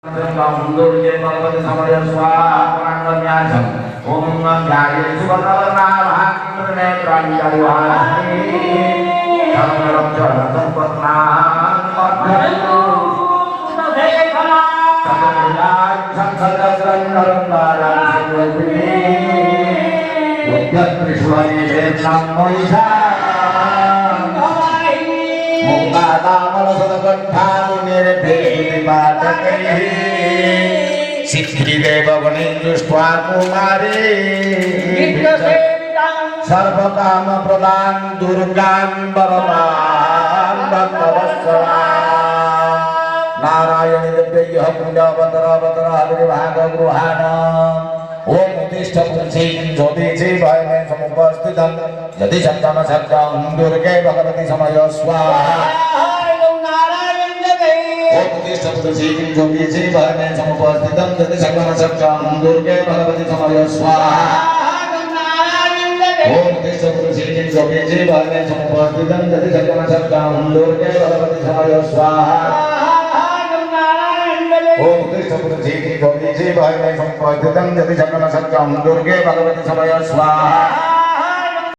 Mundur je Bhagavati Samaya Swaha Prangamyajam Om Gayatri Subhanallah Hakim Netran Jaliwani Kalam Jalan Sempurnaan Padhayu Samudaya Sangsadaran Dalam Barang Sejati Wujud Trisuani Benam Moisa Mungkata Malasadakan Kamu Nirvedi Badakari Siddhi Deva Vanindrushva Kumari Sarva Kama Pradhan Durgan Bharavan Bhaktavatsala Narayani Devya Kunda Vatara Vatara Hadri Bhaga Gruhana Om Uttishta Pulsi Jyoti Jivaya Mein Samupastitam Yadi Santana Satyam Durge Bhagavati Samaya Swaha Uttishta Pulsi Jyoti Jivaya Mein Samupastitam Yadi Santana Satyam Durge Bhagavati Samaya Swaha Uttishta Pulsi Jyoti Jivaya Mein Samupastitam Yadi Santana Satyam Durge Bhagavati Samaya Swaha Om Krishna Purji Jyoti Jivaya Mein Samupastitam Yadi Santana Satyam Durge Bhagavati Samaya Swaha